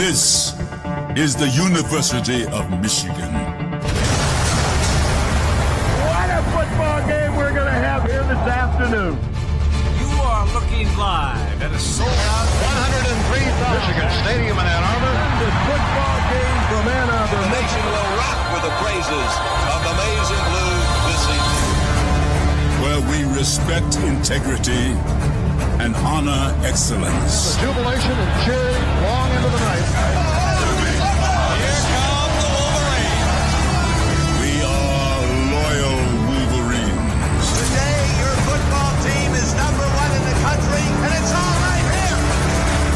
This is the University of Michigan. What a football game we're going to have here this afternoon. You are looking live at a sold-out 103,000 Michigan Stadium in Ann Arbor. This football game from Ann Arbor. The nation will rock with the praises of the Maize and Blue this evening. Where we respect integrity and honor excellence. The jubilation and cheering long into the night. Here come the Wolverines. We are loyal Wolverines. Today, your football team is #1 in the country, and it's all right here.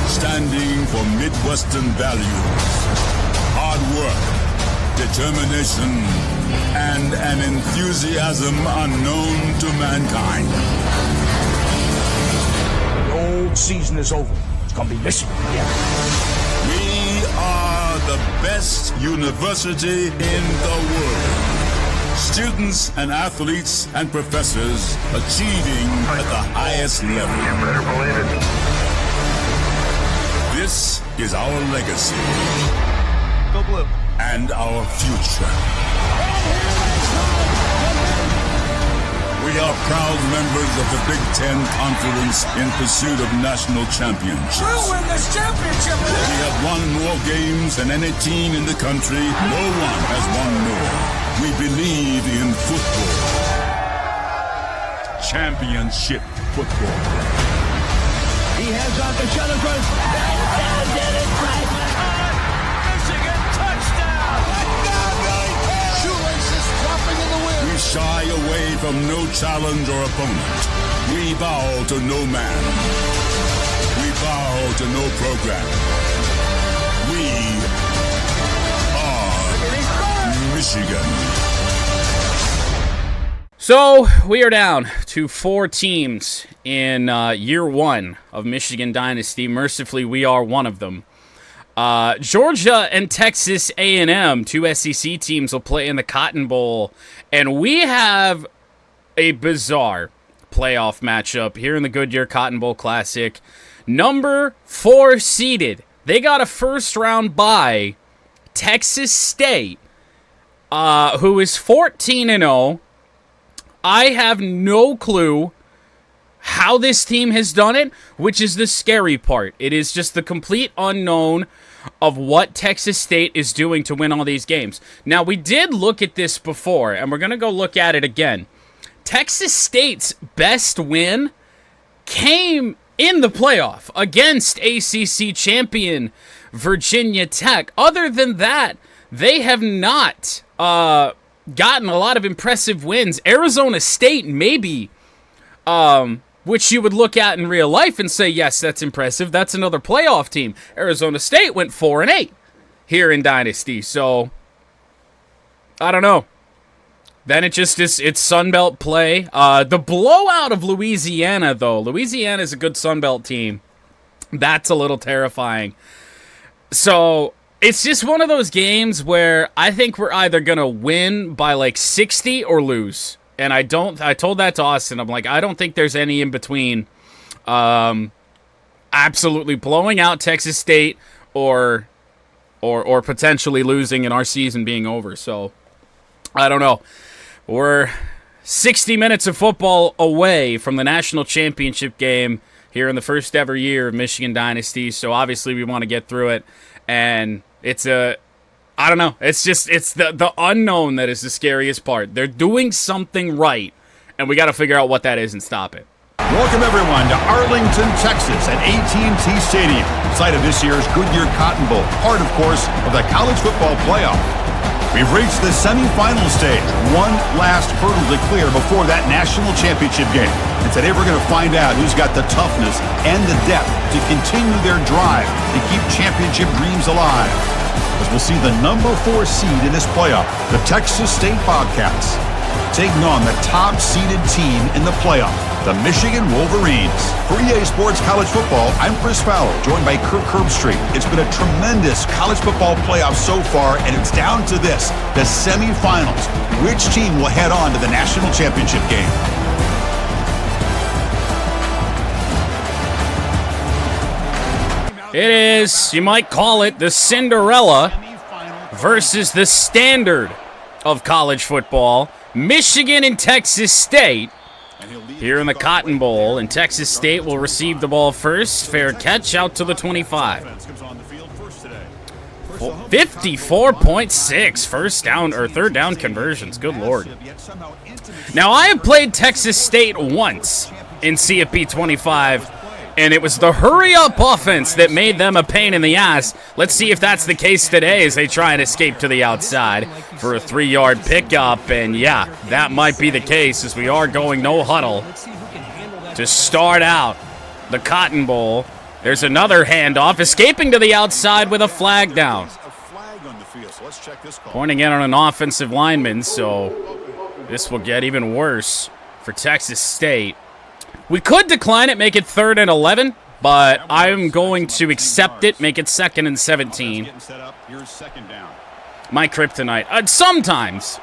Standing for Midwestern values, hard work, determination, and an enthusiasm unknown to mankind. The old season is over. It's gonna be Michigan. We are the best university in the world. Students and athletes and professors achieving at the highest level. You better believe it. This is our legacy Go blue. and our future. We are proud members of the Big Ten Conference in pursuit of national championships. We'll win this championship. We have won more games than any team in the country. No one has won more. We believe in football. Championship football. He has off the shuttle first. Michigan touchdown. Shoelaces dropping in the wind. We shy away from no challenge or opponent. We bow to no man. We bow to no program. We are Michigan. So we are down to 4 teams in year 1 of Michigan Dynasty. Mercifully, we are one of them. Georgia and Texas A&M, 2 SEC teams, will play in the Cotton Bowl, and we have a bizarre playoff matchup here in the Goodyear Cotton Bowl Classic. Number 4 seeded, they got a first-round bye, Texas State, who is 14-0. I have no clue how this team has done it, which is the scary part. It is just the complete unknown of what Texas State is doing to win all these games. Now, we did look at this before, and we're going to go look at it again. Texas State's best win came in the playoff against ACC champion Virginia Tech. Other than that, they have not gotten a lot of impressive wins. Arizona State, maybe, which you would look at in real life and say, yes, that's impressive. That's another playoff team. Arizona State went 4-8 here in Dynasty. So, I don't know. Then it just is, it's Sunbelt play. The blowout of Louisiana, though. Louisiana is a good Sunbelt team. That's a little terrifying. So, it's just one of those games where I think we're either going to win by like 60 or lose. And I told that to Austin. I'm like, I don't think there's any in between. Absolutely blowing out Texas State or potentially losing and our season being over. So, I don't know. We're 60 minutes of football away from the national championship game here in the first ever year of Michigan Dynasty. So, obviously, we want to get through it. And it's I don't know. It's the unknown that is the scariest part. They're doing something right, and we got to figure out what that is and stop it. Welcome, everyone, to Arlington, Texas, at AT&T Stadium, site of this year's Goodyear Cotton Bowl, part, of course, of the college football playoff. We've reached the semifinal stage, one last hurdle to clear before that national championship game. And today we're going to find out who's got the toughness and the depth to continue their drive to keep championship dreams alive. As we'll see the number 4 seed in this playoff, the Texas State Bobcats, taking on the top-seeded team in the playoff, the Michigan Wolverines. For EA Sports College Football, I'm Chris Fowler, joined by Kirk Herbstreit. It's been a tremendous college football playoff so far, and it's down to this, the semifinals. Which team will head on to the national championship game? It is, you might call it, the Cinderella versus the standard of college football. Michigan and Texas State here in the Cotton Bowl, and Texas State will receive the ball first. Fair catch out to the 25. 54.6 first down or third down conversions. Good Lord. Now, I have played Texas State once in CFP 25, and it was the hurry-up offense that made them a pain in the ass. Let's see if that's the case today as they try and escape to the outside for a 3-yard pickup. And yeah, that might be the case as we are going no huddle to start out the Cotton Bowl. There's another handoff, escaping to the outside with a flag down. Pointing in on an offensive lineman, so this will get even worse for Texas State. We could decline it, make it 3rd and 11, but I'm going to accept it, make it 2nd and 17. My kryptonite. Sometimes.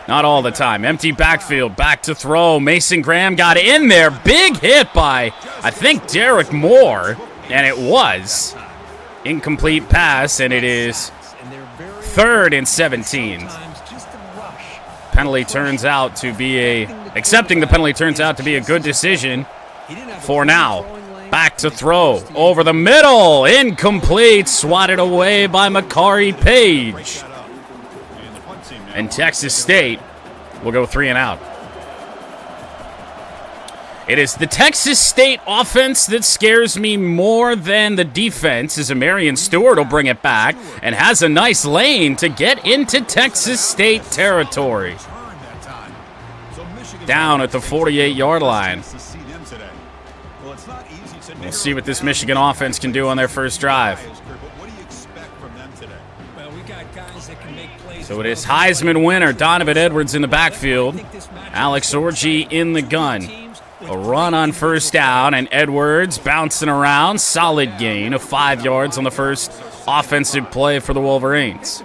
Not all the time. Empty backfield, back to throw. Mason Graham got in there. Big hit by, I think, Derek Moore, and it was. Incomplete pass, and it is 3rd and 17. Penalty turns out to be accepting the penalty turns out to be a good decision for now. Back to throw, over the middle, incomplete, swatted away by Makari Page. And Texas State will go 3 and out. It is the Texas State offense that scares me more than the defense, as Marion Stewart will bring it back and has a nice lane to get into Texas State territory. Down at the 48-yard line. We'll see what this Michigan offense can do on their first drive. So it is Heisman winner Donovan Edwards in the backfield. Alex Orji in the gun. A run on first down, and Edwards bouncing around. Solid gain of 5 yards on the first offensive play for the Wolverines.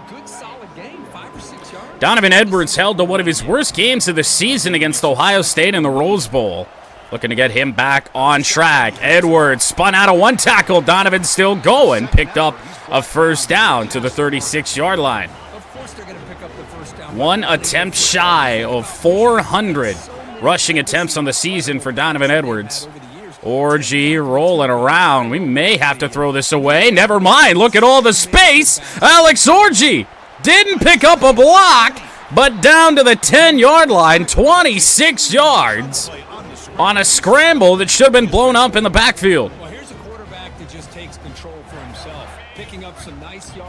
Donovan Edwards held to one of his worst games of the season against Ohio State in the Rose Bowl. Looking to get him back on track. Edwards spun out of one tackle. Donovan still going. Picked up a first down to the 36-yard line. One attempt shy of 400 rushing attempts on the season for Donovan Edwards. Orji rolling around. We may have to throw this away. Never mind. Look at all the space. Alex Orji didn't pick up a block, but down to the 10-yard line, 26 yards on a scramble that should have been blown up in the backfield.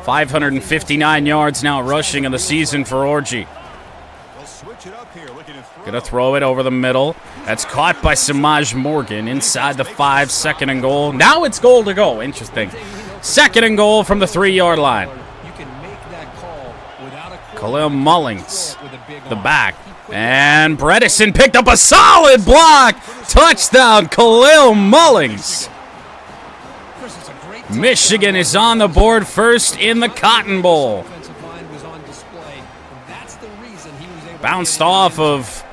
559 yards now rushing in the season for Orji. Gonna throw it over the middle. That's caught by Samaj Morgan inside the 5, 2nd and goal. Now it's goal to go. Interesting. 2nd and goal from the 3-yard line. Khalil Mullings, the back. And Bredesen picked up a solid block. Touchdown, Khalil Mullings. Michigan is on the board first in the Cotton Bowl. Bounced off of,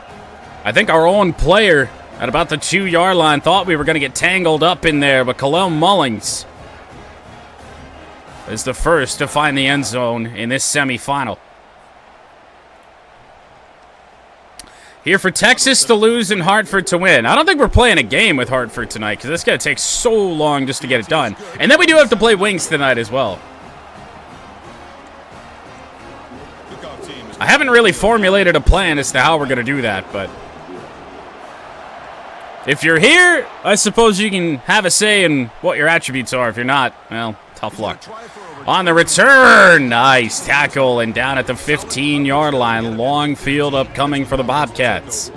I think, our own player at about the 2-yard line. Thought we were going to get tangled up in there, but Khalil Mullings is the first to find the end zone in this semifinal. Here for Texas to lose and Hartford to win. I don't think we're playing a game with Hartford tonight because it's going to take so long just to get it done. And then we do have to play Wings tonight as well. I haven't really formulated a plan as to how we're going to do that, but if you're here, I suppose you can have a say in what your attributes are. If you're not, well, tough luck. On the return, nice tackle, and down at the 15-yard line. Long field upcoming for the Bobcats.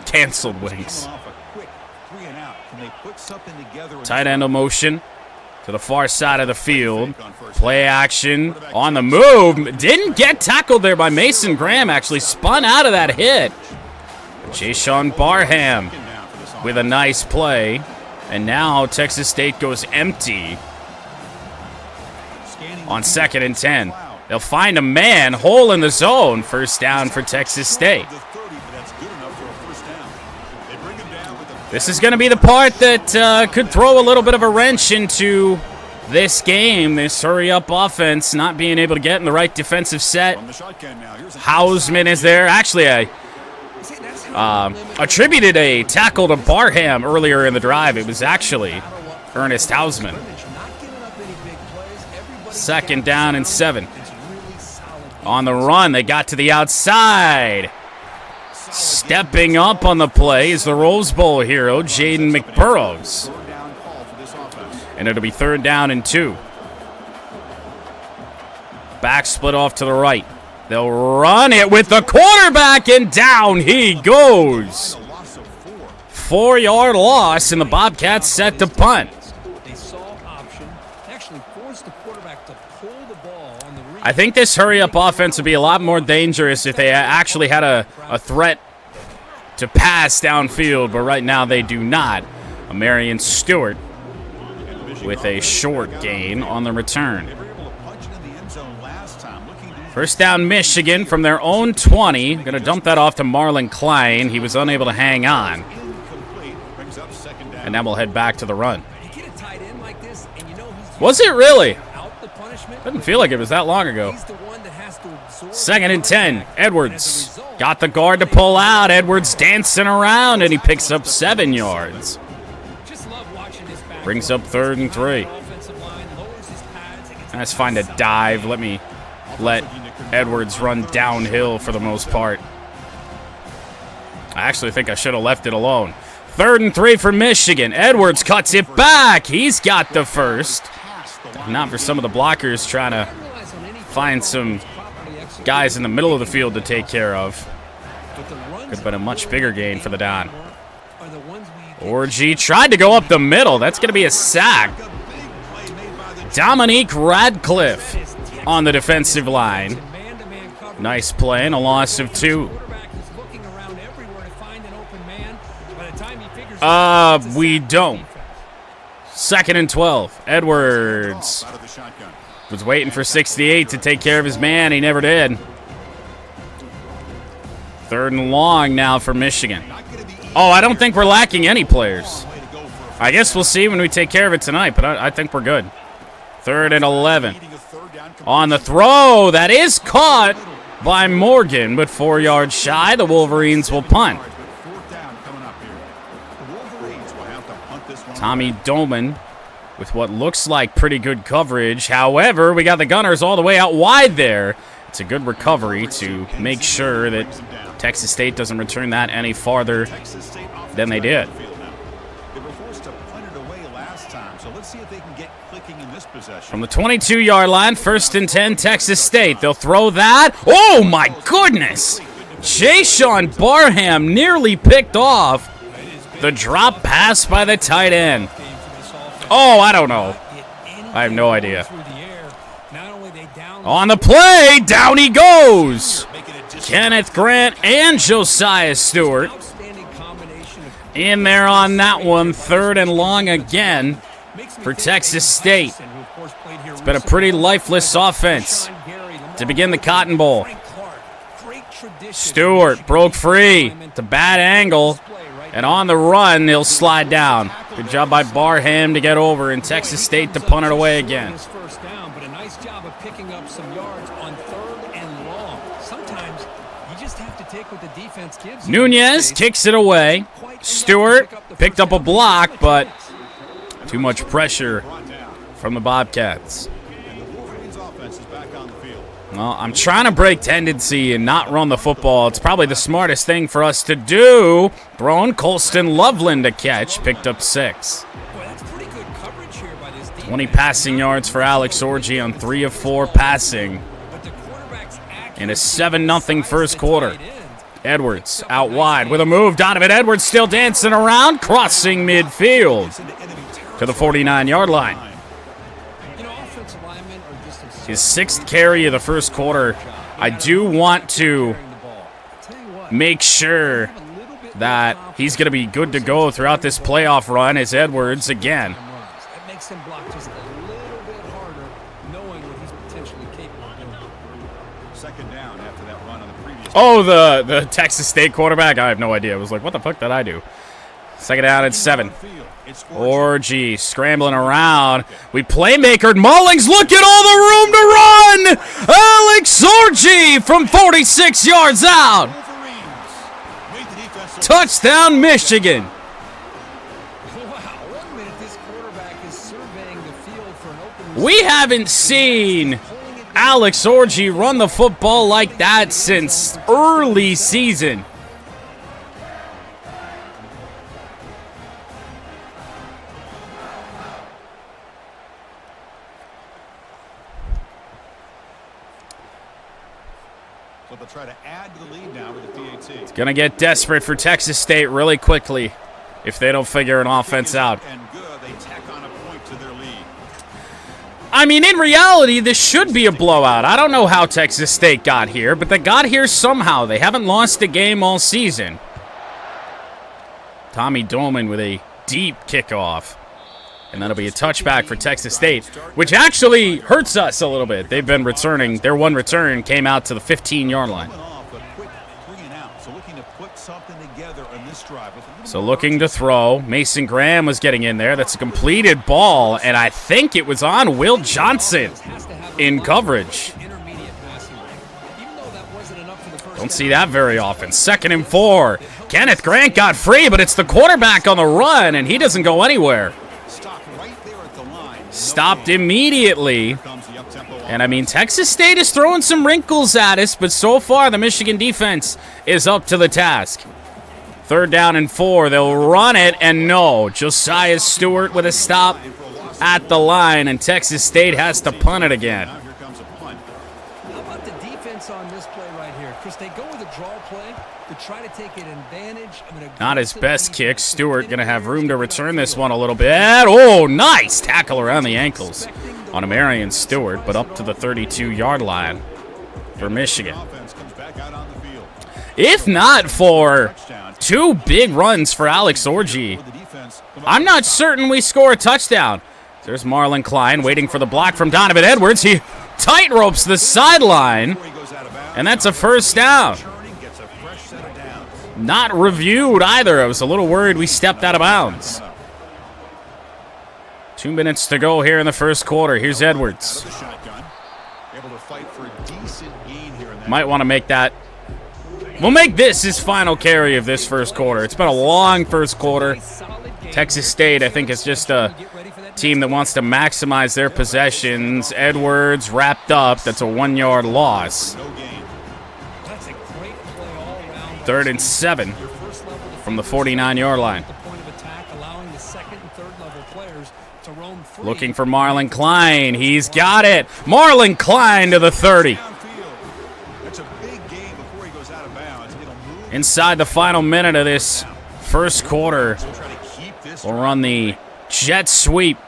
Canceled Wings. Tight end of motion to the far side of the field. Play action on the move. Didn't get tackled there by Mason Graham. Actually spun out of that hit. Jayshawn Barham with a nice play. And now Texas State goes empty on 2nd and 10. They'll find a man, hole in the zone. First down for Texas State. This is going to be the part that could throw a little bit of a wrench into this game. This hurry-up offense not being able to get in the right defensive set. Hausman is there. Actually, I attributed a tackle to Barham earlier in the drive. It was actually Ernest Hausman. 2nd down and 7. On the run, they got to the outside. Stepping up on the play is the Rose Bowl hero, Jaden McBurrows. And it'll be 3rd down and 2. Back split off to the right. They'll run it with the quarterback, and down he goes. 4-yard loss, and the Bobcats set to punt. I think this hurry-up offense would be a lot more dangerous if they actually had a threat to pass downfield, but right now they do not. Marion Stewart with a short gain on the return. 1st down Michigan from their own 20. Going to dump that off to Marlon Klein. He was unable to hang on. And now we'll head back to the run. Was it really? Doesn't feel like it was that long ago. 2nd and 10. Edwards got the guard to pull out. Edwards dancing around, and he picks up 7 yards. Brings up 3rd and 3. Let's find a dive. Let Edwards run downhill for the most part. I actually think I should have left it alone. 3rd and 3 for Michigan. Edwards cuts it back. He's got the first. Not for some of the blockers trying to find some guys in the middle of the field to take care of. Could have been a much bigger gain for the down. Orgy tried to go up the middle. That's going to be a sack. Dominique Radcliffe on the defensive line. Nice play and a loss of 2. We don't. 2nd and 12. Edwards was waiting for 68 to take care of his man. He never did. 3rd and long now for Michigan. Oh, I don't think we're lacking any players. I guess we'll see when we take care of it tonight, but I think we're good. 3rd and 11. On the throw, that is caught by Morgan, but 4 yards shy. The Wolverines will punt. Tommy Doman with what looks like pretty good coverage. However, we got the Gunners all the way out wide there. It's a good recovery to make sure that Texas State doesn't return that any farther than they did. From the 22-yard line, 1st and 10, Texas State. They'll throw that. Oh, my goodness. Jayshawn Barham nearly picked off the drop pass by the tight end. Oh, I don't know. I have no idea. On the play, down he goes. Kenneth Grant and Josiah Stewart in there on that one. 3rd and long again for Texas State. It's been a pretty lifeless offense to begin the Cotton Bowl. Stewart broke free. It's a bad angle. And on the run, he'll slide down. Good job by Barham to get over, and Texas State to punt it away again. Nunez kicks it away. Stewart picked up a block, but too much pressure from the Bobcats. Well, I'm trying to break tendency and not run the football. It's probably the smartest thing for us to do. Thrown Colston Loveland to catch. Picked up 6. 20 passing yards for Alex Orgy on 3 of 4 passing. In a 7-0 first quarter. Edwards out wide with a move. Donovan Edwards still dancing around. Crossing midfield to the 49-yard line. His 6th carry of the first quarter. I do want to make sure that he's going to be good to go throughout this playoff run as Edwards again. Oh, the Texas State quarterback? I have no idea. I was like, what the fuck did I do? Second down and 7. Orgy scrambling around. We playmakered Mullings. Look at all the room to run. Alex Orgy from 46 yards out. Touchdown, Michigan. We haven't seen Alex Orgy run the football like that since early season. So they'll try to add to the lead now with the PAT. It's going to get desperate for Texas State really quickly if they don't figure an offense out. And good, they tack on a point to their lead. I mean, in reality, this should be a blowout. I don't know how Texas State got here, but they got here somehow. They haven't lost a game all season. Tommy Dolman with a deep kickoff. And that'll be a touchback for Texas State, which actually hurts us a little bit. They've been returning. Their one return came out to the 15-yard line. So looking to throw. Mason Graham was getting in there. That's a completed ball, and I think it was on Will Johnson in coverage. Don't see that very often. 2nd and 4. Kenneth Grant got free, but it's the quarterback on the run, and he doesn't go anywhere. Stopped immediately. And I mean, Texas State is throwing some wrinkles at us, but so far the Michigan defense is up to the task. 3rd down and 4. They'll run it, and no. Josiah Stewart with a stop at the line, and Texas State has to punt it again. How about the defense on this play right here? Chris, they go with a draw play to try to take an advantage. Not his best kick. Stewart going to have room to return this one a little bit. Oh, nice tackle around the ankles on Amarian Stewart, but up to the 32-yard line for Michigan. If not for 2 big runs for Alex Orgy, I'm not certain we score a touchdown. There's Marlon Klein waiting for the block from Donovan Edwards. He tight ropes the sideline, and that's a 1st down. Not reviewed either. I was a little worried we stepped out of bounds. 2 minutes to go here in the 1st quarter. Here's Edwards. Might want to make that. We'll make this his final carry of this 1st quarter. It's been a long 1st quarter. Texas State, I think, is just a team that wants to maximize their possessions. Edwards wrapped up. That's a 1-yard loss. 3rd and 7 from the 49-yard line. Looking for Marlon Klein. He's got it. Marlon Klein to the 30. Inside the final minute of this 1st quarter, we'll run the jet sweep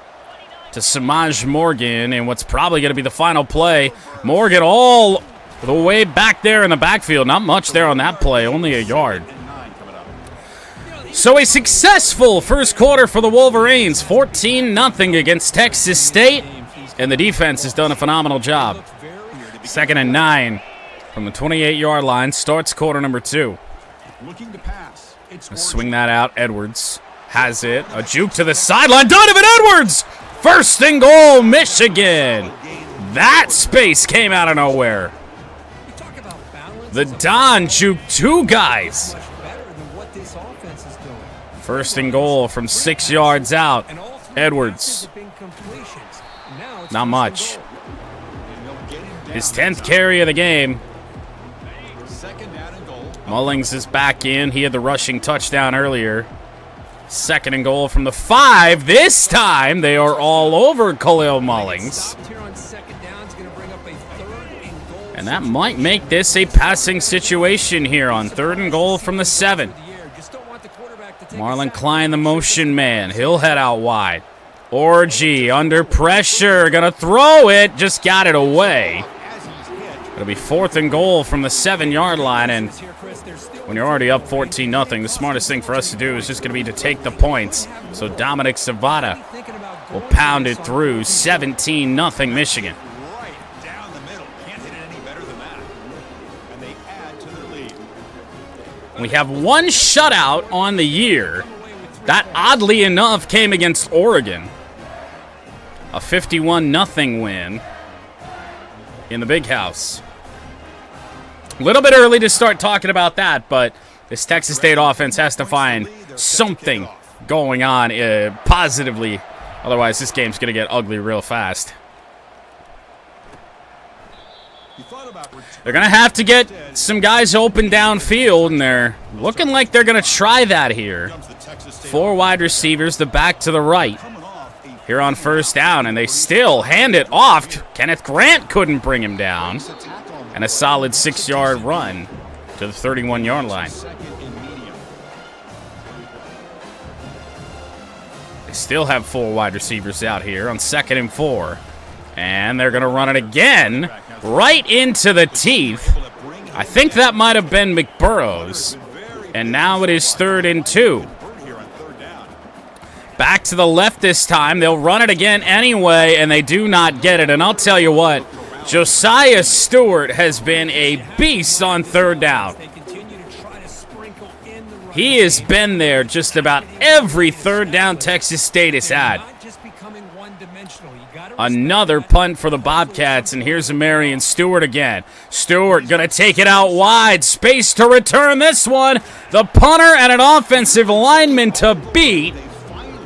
to Samaj Morgan, and what's probably going to be the final play. Morgan all the way back there in the backfield. Not much there on that play, only a yard. So a successful 1st quarter for the Wolverines, 14-0 against Texas State, and the defense has done a phenomenal job. 2nd and 9 from the 28-yard line, starts quarter number 2. Swing that out, Edwards has it. A juke to the sideline, Donovan Edwards! 1st and goal, Michigan. That space came out of nowhere. The Don juked 2 guys. 1st and goal from 6 yards out. Edwards. Not much. His 10th carry of the game. Mullings is back in. He had the rushing touchdown earlier. 2nd and goal from the 5. This time, they are all over Khalil Mullings. And that might make this a passing situation here on 3rd and goal from the 7. Marlon Klein, the motion man. He'll head out wide. Orgy under pressure. Gonna throw it. Just got it away. It'll be 4th and goal from the 7-yard line. And when you're already up 14-0, the smartest thing for us to do is just going to be to take the points. So Dominic Savada will pound it through. 17-0 Michigan. We have 1 shutout on the year, That, oddly enough, came against Oregon. A 51-0 win in the Big House. A little bit early to start talking about that, but this Texas State offense has to find something going on positively. Otherwise, this game's going to get ugly real fast. They're going to have to get some guys open downfield, and they're looking like they're going to try that here. 4 wide receivers, the back to the right. Here on first down, and they still hand it off. Kenneth Grant couldn't bring him down. And a solid 6-yard run to the 31-yard line. They still have 4 wide receivers out here on 2nd and 4. And they're going to run it again right into the teeth. I think that might have been McBurrows. And now it is 3rd and 2. Back to the left this time. They'll run it again anyway, and they do not get it. And I'll tell you what, Josiah Stewart has been a beast on 3rd down. He has been there just about every 3rd down Texas State has had. Another punt for the Bobcats, and here's Marion Stewart again. Stewart going to take it out wide. Space to return this one. The punter and an offensive lineman to beat.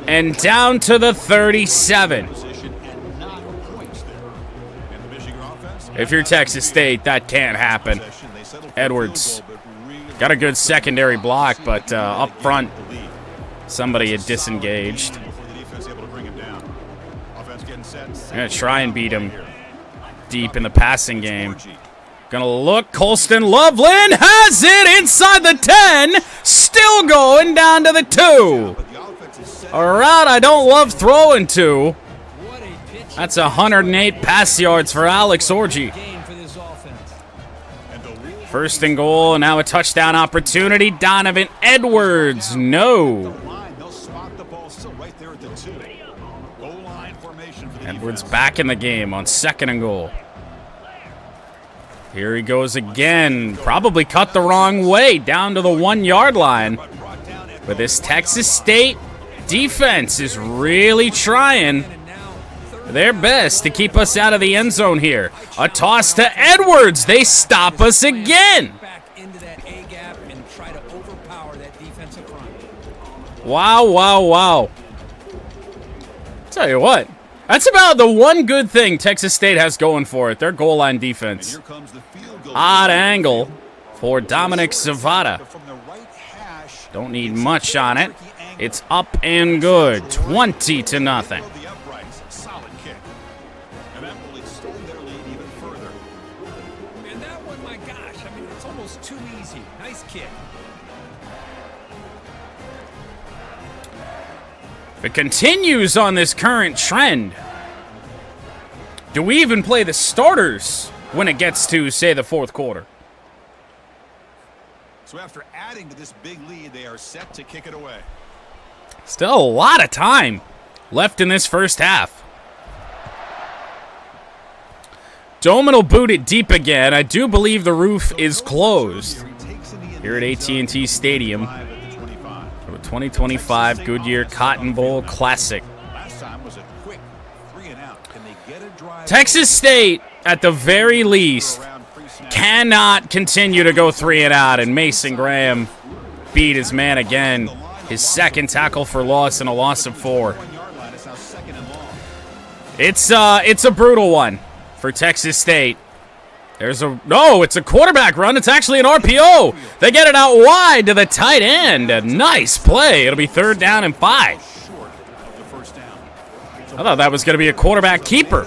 And down to the 37. If you're Texas State, that can't happen. Edwards got a good secondary block, but up front, somebody had disengaged. I'm going to try and beat him deep in the passing game. Going to look. Colston Loveland has it inside the 10. Still going down to the 2. A route I don't love throwing to. That's 108 pass yards for Alex Orji. 1st and goal, and now a touchdown opportunity. Donovan Edwards, no. Edwards back in the game on 2nd and goal. Here he goes again. Probably cut the wrong way, down to the 1-yard line. But this Texas State defense is really trying their best to keep us out of the end zone here. A toss to Edwards. They stop us again. Wow, wow, wow. Tell you what, that's about the one good thing Texas State has going for it, their goal line defense. Odd angle for Dominic Zavada. Don't need much on it. It's up and good, 20-0. And that one, my gosh, I mean, it's almost too easy. Nice kick. If it continues on this current trend, do we even play the starters when it gets to, say, the 4th quarter? So after adding to this big lead, they are set to kick it away. Still a lot of time left in this first half. Doman will boot it deep again. I do believe the roof is closed here at AT&T Stadium for the 2025 Goodyear Cotton Bowl Classic. Texas State, at the very least, cannot continue to go 3 and out, and Mason Graham beat his man again. His 2nd tackle for loss and a loss of 4. It's a brutal one for Texas State. It's a quarterback run. It's actually an RPO. They get it out wide to the tight end. A nice play. It'll be 3rd down and 5. I thought that was going to be a quarterback keeper.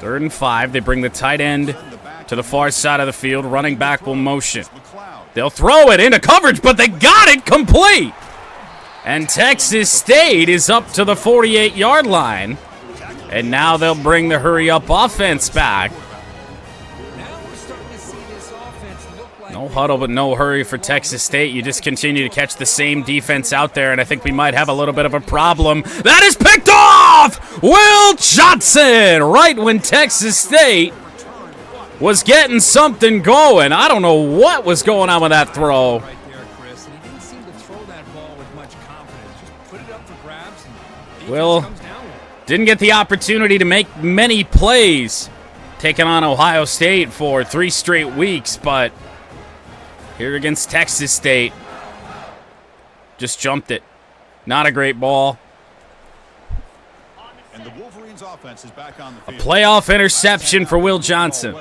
3rd and 5. They bring the tight end to the far side of the field. Running back will motion. They'll throw it into coverage, but they got it complete. And Texas State is up to the 48-yard line. And now they'll bring the hurry-up offense back. No huddle, but no hurry for Texas State. You just continue to catch the same defense out there, and I think we might have a little bit of a problem. That is picked off! Will Johnson! Right when Texas State was getting something going. I don't know what was going on with that throw. Will didn't get the opportunity to make many plays taking on Ohio State for 3 straight weeks, but here against Texas State, just jumped it. Not a great ball. And the Wolverines offense is back on the A field. playoff interception for Will Johnson.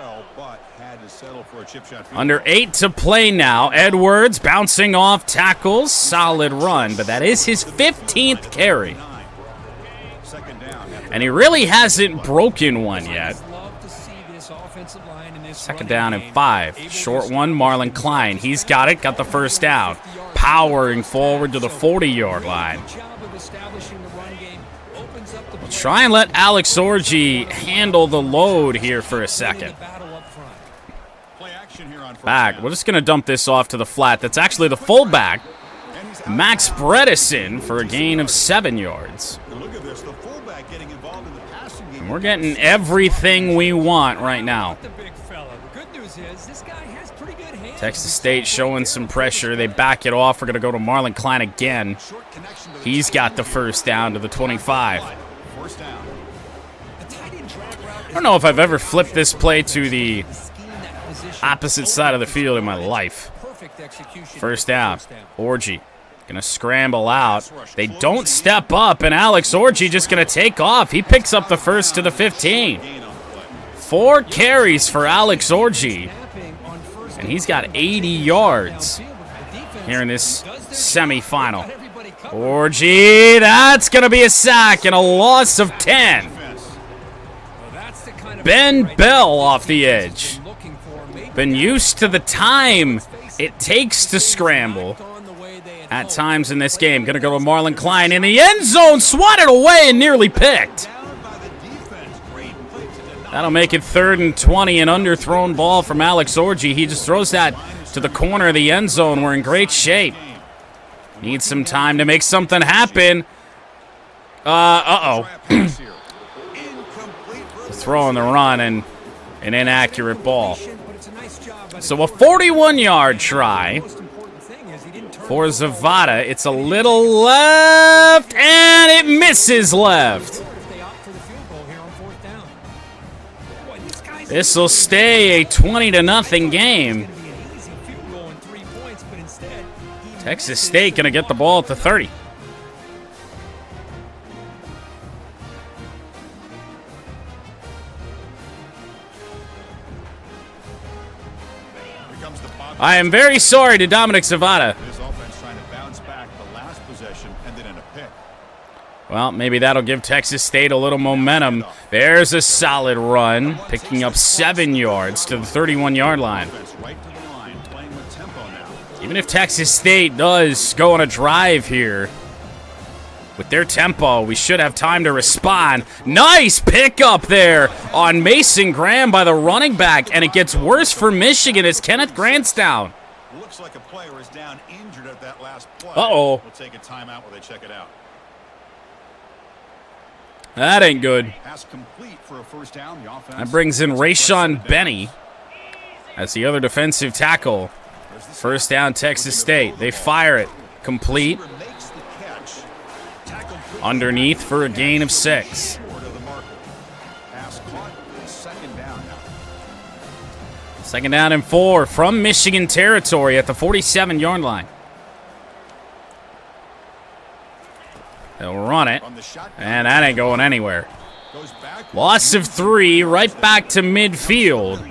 Under 8 to play now. Edwards bouncing off tackles. Solid run, but that is his 15th carry. And he really hasn't broken one yet. Second down and 5. Short one, Marlon Klein. He's got it, got the first down. Powering forward to the 40-yard line. We'll try and let Alex Orji handle the load here for a second. Back. We're just going to dump this off to the flat. That's actually the fullback, Max Bredesen, for a gain of 7 yards. And we're getting everything we want right now. Texas State showing some pressure. They back it off. We're going to go to Marlon Klein again. He's got the first down to the 25. I don't know if I've ever flipped this play to the opposite side of the field in my life. First down. Orji gonna scramble out. They don't step up, and Alex Orji just gonna take off. He picks up the first to the 15. 4 carries for Alex Orji, and he's got 80 yards here in this semifinal. Orji, that's gonna be a sack and a loss of 10. Ben Bell off the edge. Been used to the time it takes to scramble at times in this game. Gonna go to Marlon Klein in the end zone, swatted away and nearly picked. That'll make it 3rd and 20, an underthrown ball from Alex Orji. He just throws that to the corner of the end zone. We're in great shape. Need some time to make something happen. Throwing the run and an inaccurate ball. So a 41-yard try for Zavada. It's a little left, and it misses left. This will stay a 20-0 game. Texas State going to get the ball at the 30. I am very sorry to Dominic Zavada. Well, maybe that'll give Texas State a little momentum. There's a solid run, picking up 7 yards to the 31-yard line. Even if Texas State does go on a drive here, with their tempo, we should have time to respond. Nice pickup there on Mason Graham by the running back, and it gets worse for Michigan as Kenneth Grant's down. Looks like a player is down injured at that last play. Uh-oh. We'll take a timeout while they check it out. That ain't good. Pass complete for a first down. The offense. That brings in Rayshon Benny as the other defensive tackle. First down, Texas State. They fire it. Complete. Underneath for a gain of 6. Second down and 4 from Michigan territory at the 47-yard line. They'll run it, and that ain't going anywhere. Loss of 3, right back to midfield.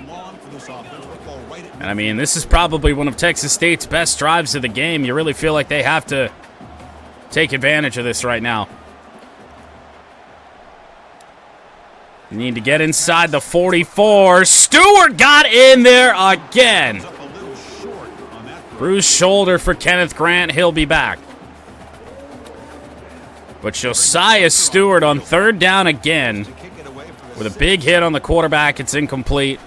And I mean, this is probably one of Texas State's best drives of the game. You really feel like they have to take advantage of this right now. You need to get inside the 44. Stewart got in there again. Bruised shoulder for Kenneth Grant. He'll be back. But Josiah Stewart on 3rd down again with a big hit on the quarterback. It's incomplete.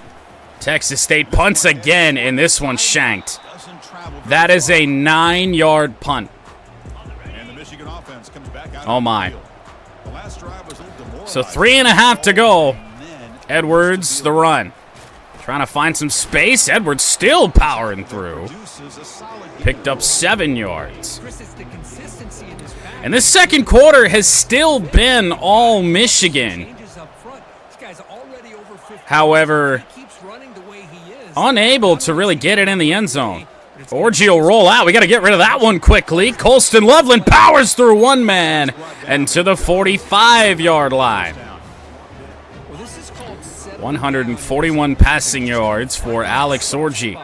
Texas State punts again, and this one's shanked. That is a 9-yard punt. Oh, my. So 3.5 to go. Edwards, the run. Trying to find some space. Edwards still powering through. Picked up 7 yards. And this second quarter has still been all Michigan. However, unable to really get it in the end zone. Orgy will roll out. We got to get rid of that one quickly. Colston Loveland powers through one man and to the 45-yard line. 141 passing yards for Alex Orgy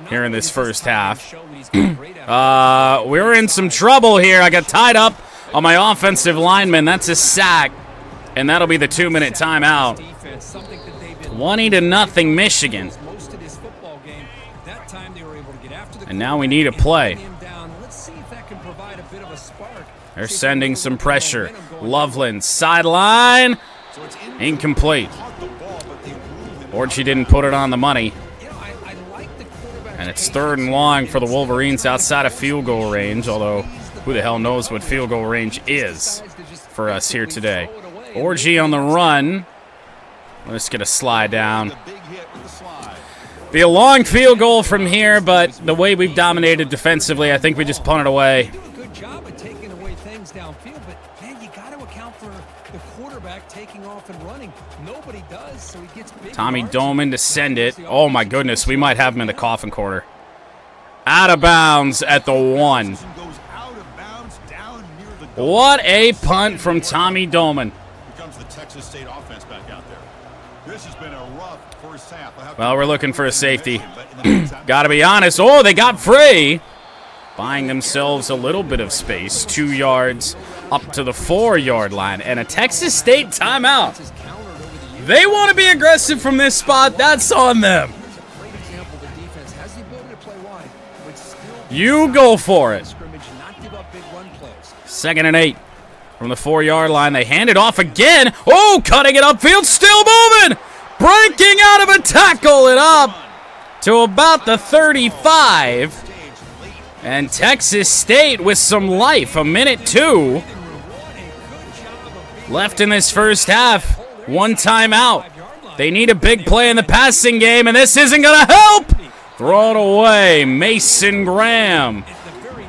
here in this first half. We're in some trouble here. I got tied up on my offensive lineman. That's a sack, and that'll be the 2-minute timeout. 20-0 Michigan. And now we need a play. They're sending some pressure. Loveland, sideline. Incomplete. Orchie didn't put it on the money. And it's 3rd and long for the Wolverines outside of field goal range, although who the hell knows what field goal range is for us here today. Orgy on the run. Let's get a slide down. Be a long field goal from here, but the way we've dominated defensively, I think we just punt it away. Good job at taking away things downfield, but man, you got to account for the quarterback taking off and running. Nobody does, so he gets big. Tommy Doman to send it. Oh my goodness, we might have him in the coffin corner. Out of bounds at the 1. What a punt from Tommy Doman. Becomes the Texas State offense back out there. This has been a rough first half. Well, we're looking for a safety. Got to be honest. Oh, they got free. Buying themselves a little bit of space. 2 yards up to the 4-yard line. And a Texas State timeout. They want to be aggressive from this spot. That's on them. You go for it. 2nd and 8 from the 4-yard line. They hand it off again. Oh, cutting it upfield. Still moving. Breaking out of a tackle and up to about the 35. And Texas State with some life. 1:02 left in this first half. 1 timeout. They need a big play in the passing game, and this isn't going to help. Throw it away. Mason Graham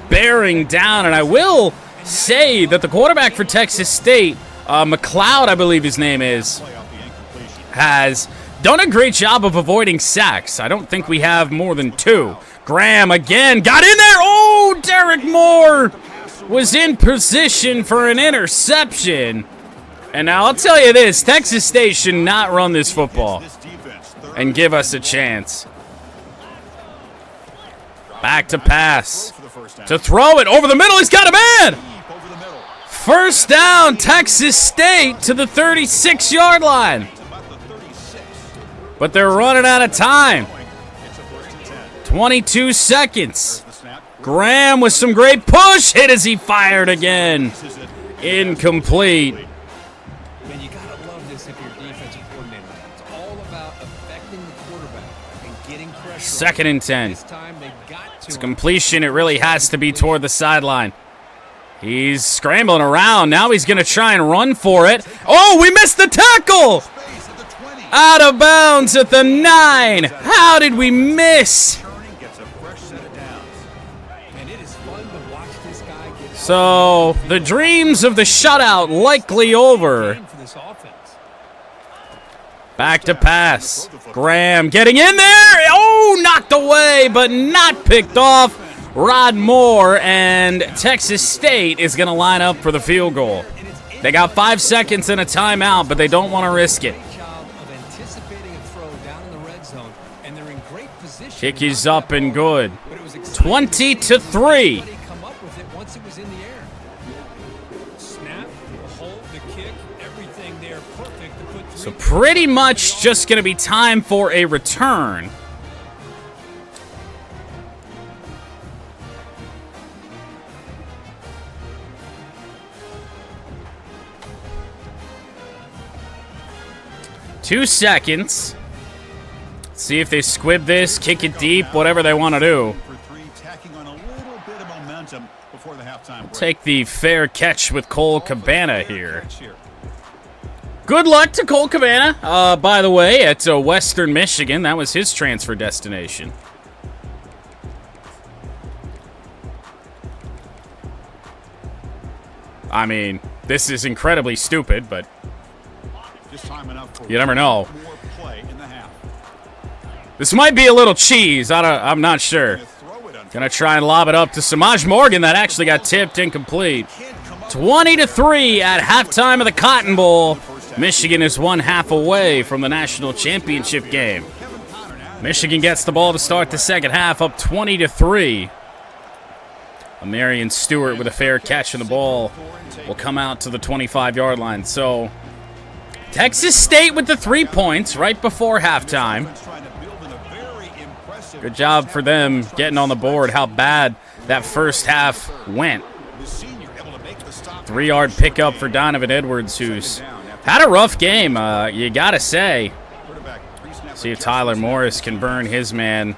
bearing down. And I will say that the quarterback for Texas State, McLeod, I believe his name is, has done a great job of avoiding sacks. I don't think we have more than 2. Graham again got in there. Oh, Derek Moore was in position for an interception. And now I'll tell you this, Texas State should not run this football and give us a chance. Back to pass. To throw it over the middle. He's got a man. First down, Texas State to the 36-yard line. But they're running out of time. 22 seconds. Graham with some great push. Hit as he fired again. Incomplete. Man, you gotta love this if you're defensive coordinator. It's all about affecting the quarterback and getting pressure. 2nd and 10. This time they got to It's completion. It really has to be toward the sideline. He's scrambling around. Now he's going to try and run for it. Oh, we missed the tackle! Out of bounds at the 9. How did we miss? So the dreams of the shutout likely over. Back to pass. Graham getting in there. Oh, knocked away, but not picked off. Rod Moore, and Texas State is going to line up for the field goal. They got 5 seconds and a timeout, but they don't want to risk it. Kick is up and good. 20-3. So pretty much just going to be time for a return. Two seconds. See if they squib this, kick it deep, whatever they want to do. Take the fair catch with Cole Cabana here. Good luck to Cole Cabana, by the way, at Western Michigan. That was his transfer destination. I mean, this is incredibly stupid, but you never know. This might be a little cheese. I'm not sure. Gonna try and lob it up to Samaj Morgan. That actually got tipped incomplete. 20-3 at halftime of the Cotton Bowl. Michigan is one half away from the national championship game. Michigan gets the ball to start the second half, up 20-3. Marion Stewart with a fair catch, and the ball will come out to the 25-yard line. So, Texas State with the 3 points right before halftime. Good job for them getting on the board. How bad that first half went. 3-yard pickup for Donovan Edwards, who's had a rough game, you gotta say. See if Tyler Morris can burn his man.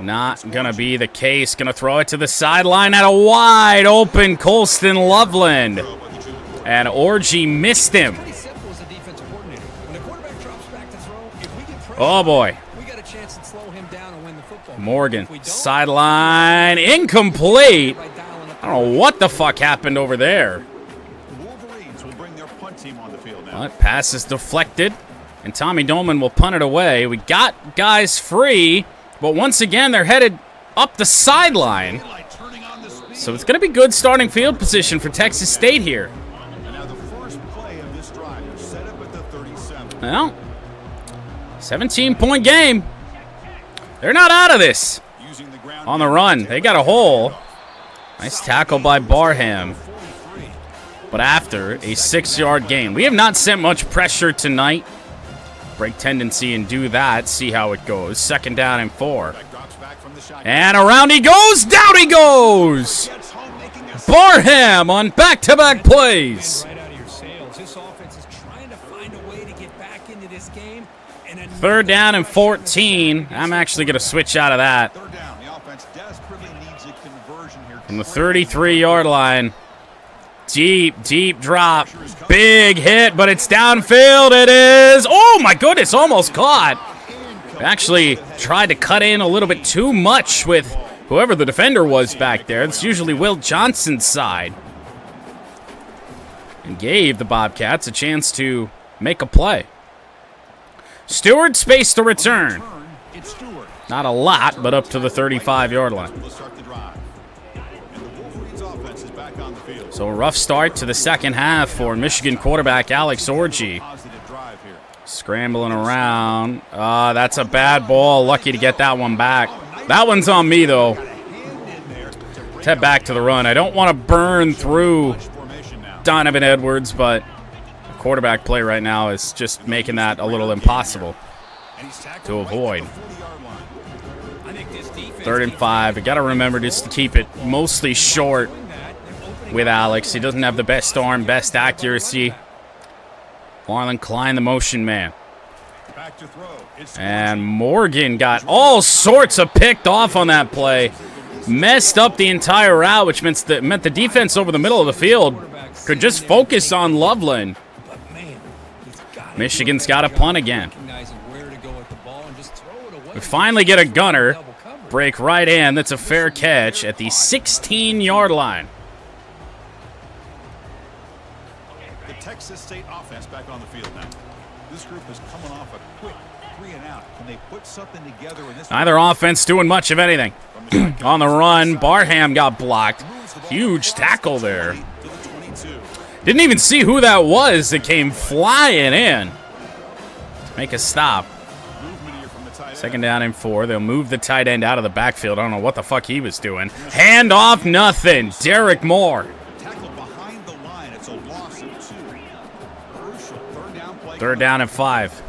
Not gonna be the case. Gonna throw it to the sideline at a wide open Colston Loveland. And Orji missed him. Oh boy. Morgan, sideline, incomplete. I don't know what the fuck happened over there. But pass is deflected, and Tommy Dolman will punt it away. We got guys free, but once again, they're headed up the sideline. So it's going to be good starting field position for Texas State here. Well, 17-point game. They're not out of this. On the run, they got a hole. Nice tackle by Barham. But after a 6-yard gain, we have not sent much pressure tonight. Break tendency and do that. See how it goes. 2nd down and 4. And around he goes. Down he goes. Barham on back-to-back plays. 3rd down and 14. I'm actually going to switch out of that. From the 33-yard line. Deep drop. Big hit, but it's downfield. It is. Oh, my goodness, almost caught. Actually tried to cut in a little bit too much with whoever the defender was back there. It's usually Will Johnson's side. And gave the Bobcats a chance to make a play. Stewart space to return. Not a lot, but up to the 35-yard line. So a rough start to the second half for Michigan quarterback Alex Orji. Scrambling around. That's a bad ball. Lucky to get that one back. That one's on me, though. Let's head back to the run. I don't want to burn through Donovan Edwards, but the quarterback play right now is just making that a little impossible to avoid. 3rd and 5. You got to remember just to keep it mostly short with Alex. He doesn't have the best arm, best accuracy. Marlon Klein, the motion man. And Morgan got all sorts of picked off on that play. Messed up the entire route, which meant the defense over the middle of the field could just focus on Loveland. Michigan's got a punt again. We finally get a gunner. Break right in. That's a fair catch at the 16-yard line. The Texas State offense back on the field now. This group is coming off a quick 3-and-out. Can they put something together in this? Neither offense doing much of anything. On the run, Barham got blocked. Huge tackle there. Didn't even see who that was that came flying in. Make a stop. 2nd down and 4. They'll move the tight end out of the backfield. I don't know what the fuck he was doing. Hand off, nothing. Derek Moore. 3rd down and 5.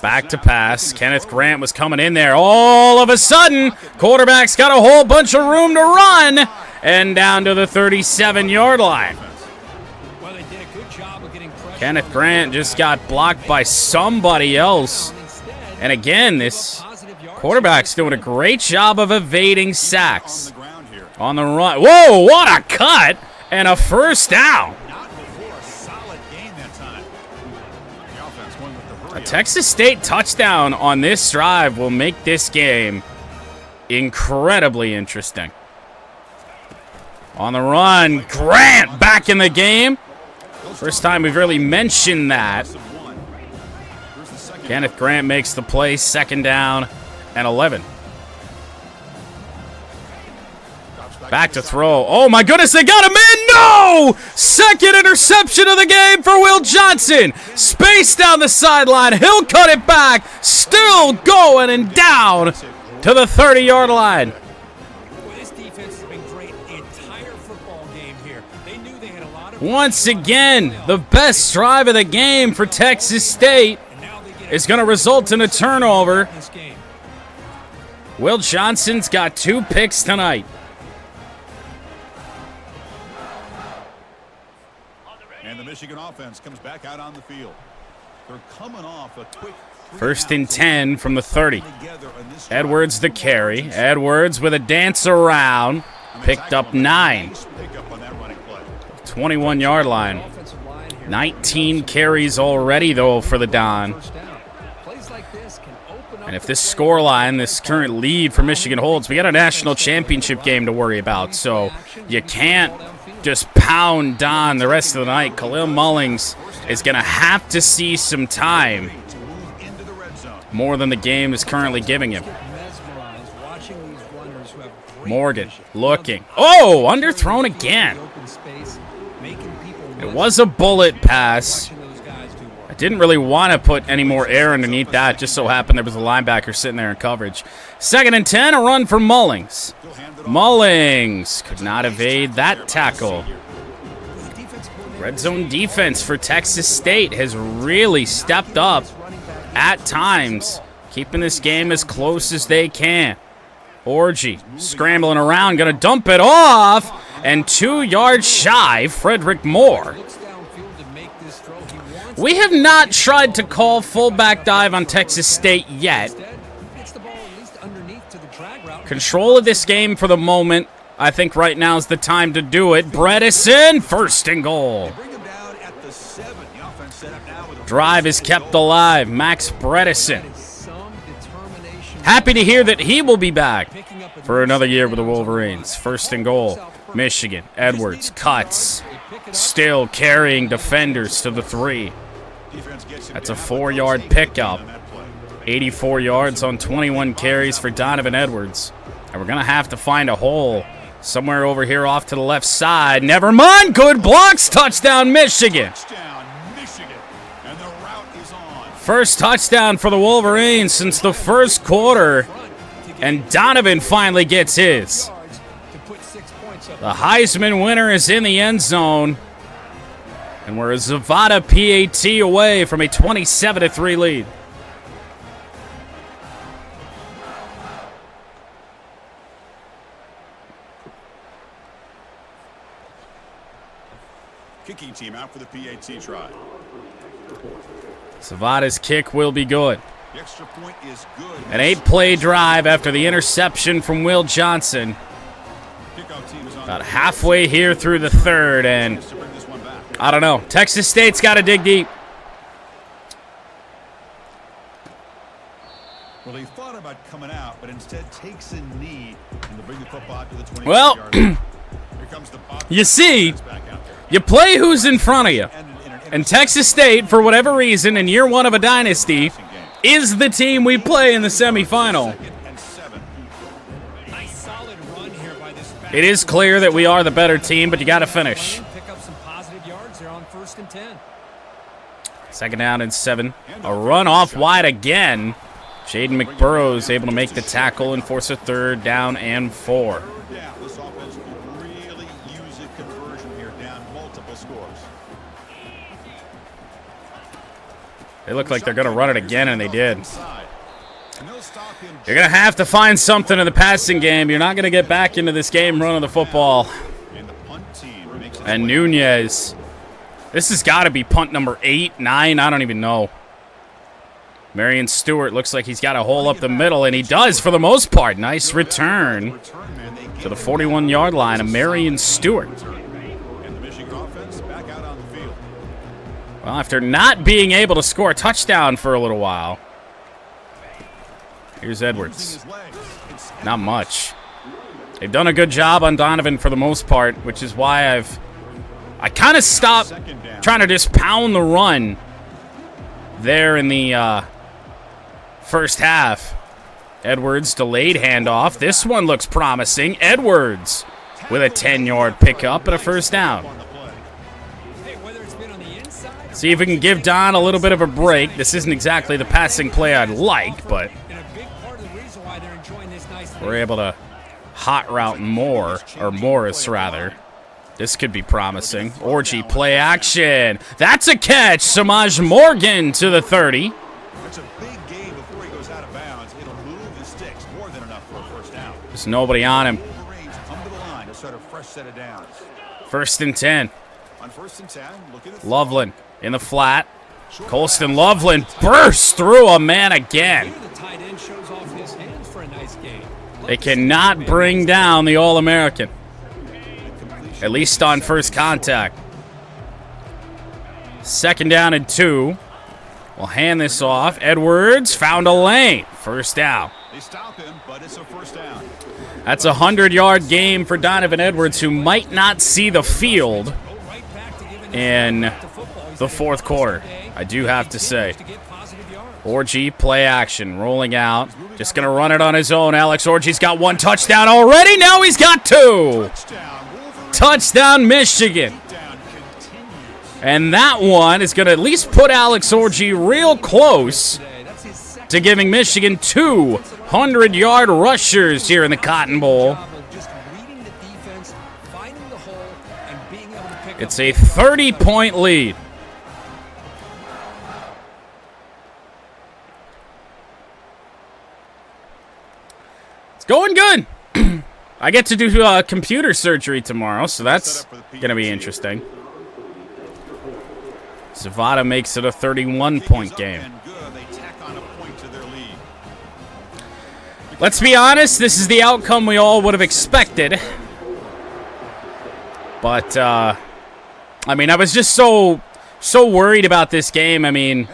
Back to pass. Kenneth Grant was coming in there. All of a sudden, quarterback's got a whole bunch of room to run. And down to the 37-yard line. Kenneth Grant just got blocked by somebody else. And again, this quarterback's doing a great job of evading sacks. On the run. Whoa, what a cut! And a first down. Not before a solid gain that time. The offense going with the hurry A up. Texas State touchdown on this drive will make this game incredibly interesting. On the run, Grant back in the game. First time we've really mentioned that. Kenneth Grant makes the play, 2nd down and 11. Back to throw. Oh my goodness, they got him in! No! Second interception of the game for Will Johnson. Space down the sideline. He'll cut it back. Still going and down to the 30-yard line. Well, this defense has been great the entire football game here. They knew they had a lot of... Once again, the best drive of the game for Texas State is going to result in a turnover. This game. Will Johnson's got 2 picks tonight. And the Michigan offense comes back out on the field. They're coming off a quick 1st and 10 from the 30. Edwards the carry. Edwards with a dance around. Picked up 9. 21-yard line. 19 carries already, though, for the Don. And if this scoreline, this current lead for Michigan holds, we got a national championship game to worry about. So you can't just pound Don the rest of the night. Khalil Mullings is going to have to see some time, more than the game is currently giving him. Morgan looking. Oh, underthrown again. It was a bullet pass. I didn't really want to put any more air underneath that. Just so happened there was a linebacker sitting there in coverage. 2nd and 10, a run for Mullings. Mullings could not evade that tackle. Red zone defense for Texas State has really stepped up at times, keeping this game as close as they can. Orgy scrambling around, going to dump it off, and 2 yards shy, Frederick Moore. We have not tried to call fullback dive on Texas State yet. Control of this game for the moment. I think right now is the time to do it. Bredesen, 1st and goal. Drive is kept alive. Max Bredesen. Happy to hear that he will be back for another year with the Wolverines. 1st and goal. Michigan. Edwards cuts. Still carrying defenders to the 3. That's a 4-yard pickup. 84 yards on 21 carries for Donovan Edwards. And we're going to have to find a hole somewhere over here off to the left side. Never mind. Good blocks. Touchdown, Michigan. First touchdown for the Wolverines since the 1st quarter. And Donovan finally gets his. The Heisman winner is in the end zone. And we're a Zavada PAT away from a 27-3 lead. Kicking team out for the PAT try. Zavada's kick will be good. The extra point is good. An 8-play drive after the interception from Will Johnson. About halfway here through the 3rd, and I don't know. Texas State's got to dig deep. Well, he thought about coming out, but instead takes a knee and to bring the football to the 20. Well, you see, you play who's in front of you. And Texas State, for whatever reason, in year 1 of a dynasty, is the team we play in the semifinal. It is clear that we are the better team, but you got to finish. Pick up some positive yards. They're on 1st and 10. 2nd down and 7. A run off wide again. Jaden McBurrows able to make the tackle and force a 3rd down and 4. This offense could really use a conversion here, down multiple scores. They look like they're going to run it again, and they did. You're going to have to find something in the passing game. You're not going to get back into this game running the football. And Nunez. This has got to be punt number 8, 9. I don't even know. Marion Stewart looks like he's got a hole up the middle, and he does for the most part. Nice return to the 41-yard line of Marion Stewart. Well, after not being able to score a touchdown for a little while, here's Edwards. Not much. They've done a good job on Donovan for the most part, which is why I kind of stopped trying to just pound the run there in the first half. Edwards delayed handoff. This one looks promising. Edwards with a 10-yard pickup and a first down. See if we can give Don a little bit of a break. This isn't exactly the passing play I'd like, but we're able to hot route more, or Morris rather. This could be promising. Orgy play action. That's a catch. Samaj Morgan to the 30. It's a big game before he goes out of bounds. It'll move the sticks more than enough for a first down. There's nobody on him. Come to the line to start a fresh set of downs. 1st and 10. On 1st and 10, look at Loveland in the flat. Colston Loveland bursts through a man again. They cannot bring down the All-American, at least on first contact. 2nd down and 2. We'll hand this off. Edwards found a lane. First down. They stop him, but it's a first down. That's a 100-yard game for Donovan Edwards, who might not see the field in the fourth quarter, I do have to say. Orgy play action, rolling out. Just going to run it on his own. Alex Orgy's got 1 touchdown already. Now he's got 2. Touchdown, Michigan. And that one is going to at least put Alex Orgy real close to giving Michigan 2 100-yard rushers here in the Cotton Bowl. It's a 30-point lead. It's going good. I get to do computer surgery tomorrow, so that's going to be interesting. Zavada makes it a 31-point game. Let's be honest, this is the outcome we all would have expected. But, I mean, I was just so worried about this game. I mean,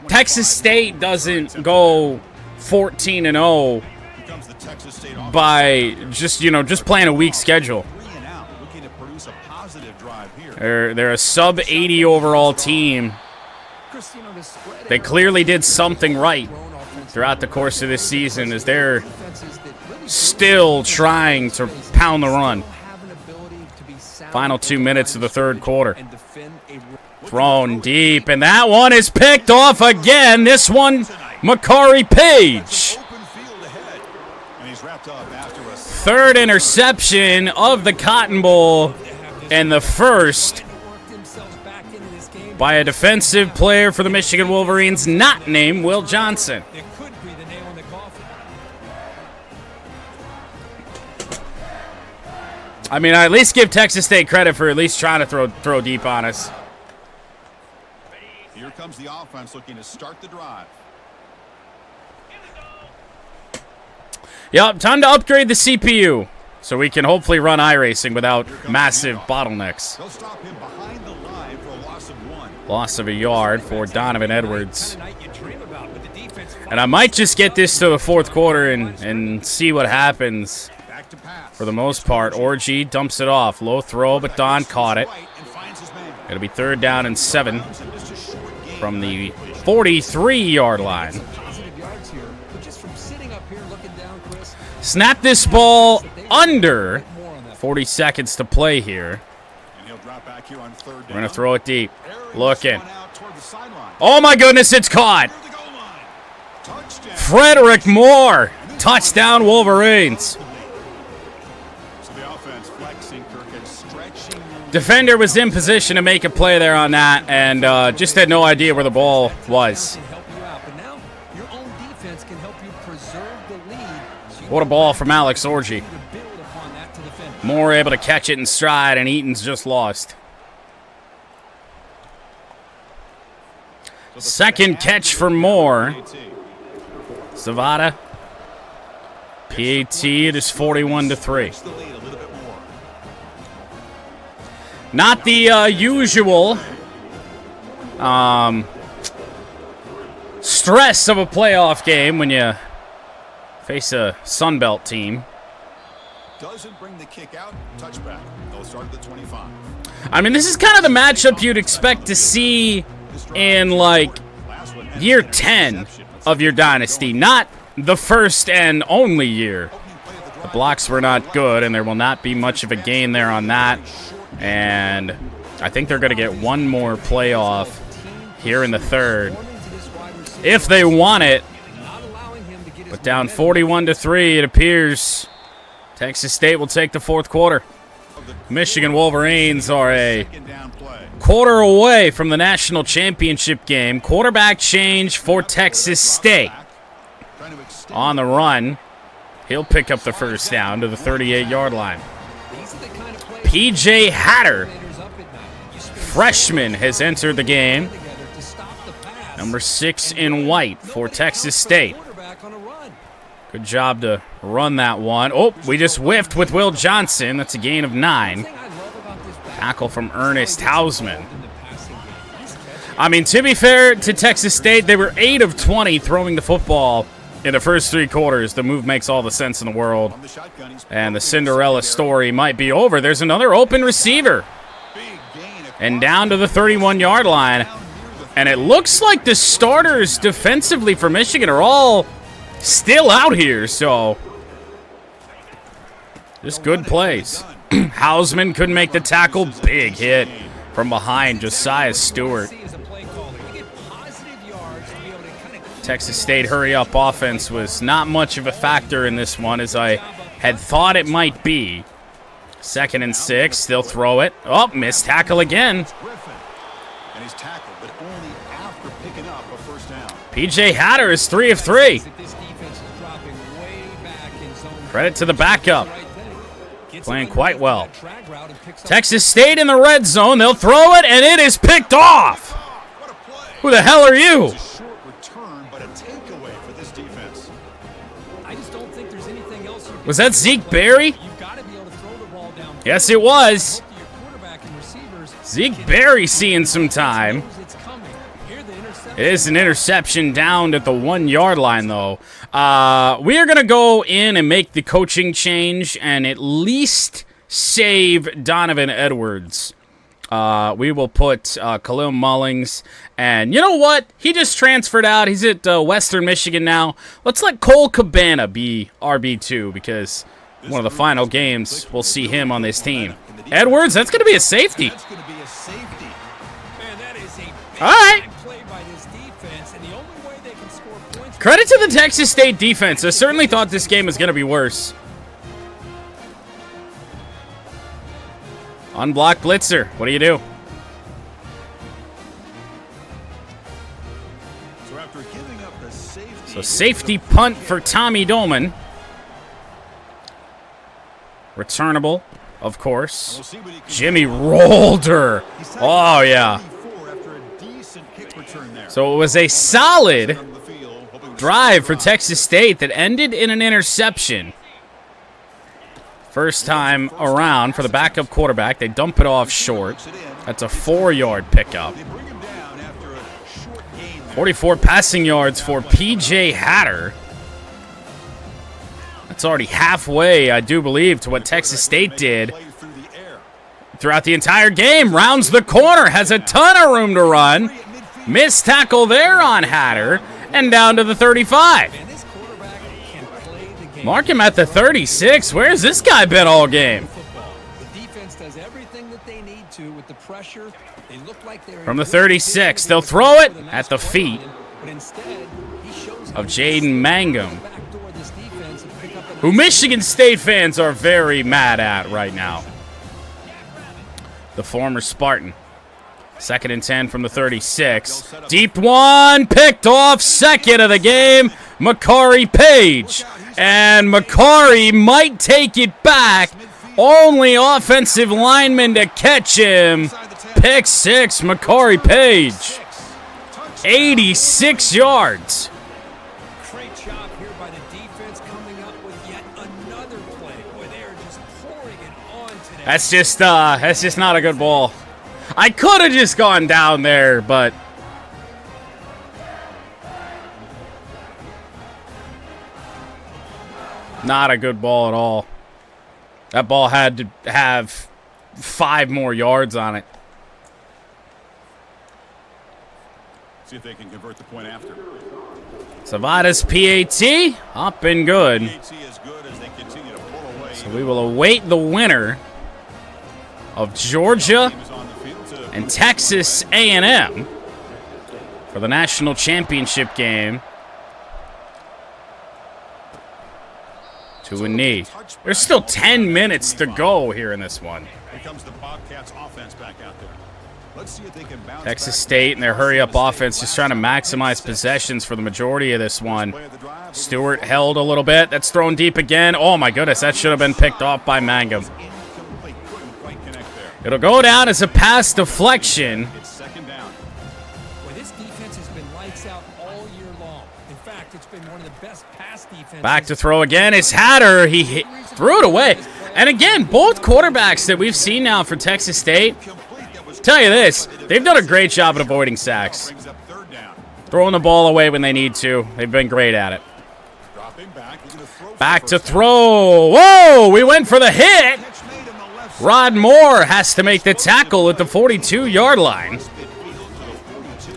Texas State doesn't go 14-0 by just playing a weak schedule. They're a sub-80 overall team. They clearly did something right throughout the course of this season, as they're still trying to pound the run. Final 2 minutes of the third quarter. Thrown deep, and that one is picked off again. This one, Makari Page. Third interception of the Cotton Bowl, and the first by a defensive player for the Michigan Wolverines not named Will Johnson. I mean, I at least give Texas State credit for at least trying to throw deep on us. Here comes the offense looking to start the drive. Yep, time to upgrade the CPU so we can hopefully run iRacing without massive bottlenecks. They'll stop him behind the line for a loss of 1. Loss of a yard for Donovan Edwards. And I might just get this to the fourth quarter and see what happens. For the most part, Orgy dumps it off. Low throw, but Don caught it. It'll be 3rd down and 7 from the 43-yard line. Snap this ball under 40 seconds to play here. We're going to throw it deep. Looking. Oh, my goodness, it's caught. Frederick Moore. Touchdown, Wolverines. Defender was in position to make a play there on that, and just had no idea where the ball was. What a ball from Alex Orgy. Moore able to catch it in stride, and Eaton's just lost. Second catch for Moore. Zavada. PAT, it is 41-3. Not the usual stress of a playoff game when you face a Sunbelt team. Doesn't bring the kick out. Touchback. They'll start at the 25. I mean, this is kind of the matchup you'd expect to see in, like, year 10 of your dynasty, not the first and only year. The blocks were not good, and there will not be much of a gain there on that. And I think they're going to get one more playoff here in the third, if they want it. But down 41-3, it appears Texas State will take the fourth quarter. Michigan Wolverines are a quarter away from the national championship game. Quarterback change for Texas State. On the run, he'll pick up the first down to the 38-yard line. P.J. Hatter, freshman, has entered the game. Number 6 in white for Texas State. Good job to run that one. Oh, we just whiffed with Will Johnson. That's a gain of 9. Tackle from Ernest Hausman. I mean, to be fair to Texas State, they were 8 of 20 throwing the football in the first 3 quarters. The move makes all the sense in the world. And the Cinderella story might be over. There's another open receiver. And down to the 31-yard line. And it looks like the starters defensively for Michigan are all still out here, so just good plays. Hausman couldn't make the tackle. Big hit from behind Josiah Stewart. Texas State hurry-up offense was not much of a factor in this one, as I had thought it might be. 2nd and 6, they'll throw it. Oh, missed tackle again. P.J. Hatter is 3 of 3. Credit to the backup. Playing quite well. Texas State in the red zone. They'll throw it, and it is picked off. Who the hell are you? Was that Zeke Berry? Yes, it was. Zeke Berry seeing some time. It is an interception down at the 1-yard line, though. We are going to go in and make the coaching change and at least save Donovan Edwards. We will put Khalil Mullings. And you know what? He just transferred out. He's at Western Michigan now. Let's let Cole Cabana be RB2, because one of the final games we'll see him on this team. Edwards, that's going to be a safety. All right. Credit to the Texas State defense. I certainly thought this game was going to be worse. Unblocked blitzer. What do you do? So safety punt for Tommy Dolman. Returnable, of course. Jimmy rolled her. Oh, yeah. So it was a solid drive for Texas State that ended in an interception. First time around for the backup quarterback. They dump it off short. That's a 4-yard pickup. 44 passing yards for P.J. Hatter. That's already halfway, I do believe, to what Texas State did throughout the entire game. Rounds the corner, has a ton of room to run. Missed tackle there on Hatter, and down to the 35. Mark him at the 36. Where's this guy been all game? From the 36, they'll throw it at the feet of Jaden Mangum, who Michigan State fans are very mad at right now. The former Spartan. 2nd and 10 from the 36. Deep one, picked off, 2nd of the game, Makari Page. And Makari might take it back. Only offensive lineman to catch him. Pick 6, Makari Page. 86 yards. Great job here by the defense coming up with yet another play. Boy, they are just pouring it on today. That's just not a good ball. I could have just gone down there, but not a good ball at all. That ball had to have 5 more yards on it. See if they can convert the point after. Savada's PAT up and good. So we will await the winner of Georgia and Texas A&M for the national championship game. To a knee. There's still 10 minutes to go here in this one. Here comes the Bobcats offense back out there. Let's see if they can bounce Texas back. State and their hurry-up offense just trying to maximize possessions for the majority of this one. Stewart held a little bit. That's thrown deep again. Oh, my goodness. That should have been picked off by Mangum. It'll go down as a pass deflection. It's second down. Boy, this defense has been lights out all year long. In fact, it's been one of the best pass defenses. Back to throw again. It's Hatter. He threw it away. And again, both quarterbacks that we've seen now for Texas State, tell you this, they've done a great job at avoiding sacks. Brings up third down. Throwing the ball away when they need to. They've been great at it. Dropping back. He's gonna throw for Back the to first down. throw. Whoa, we went for the hit. Catch made on the left Rod Moore has to make the tackle at the 42-yard line.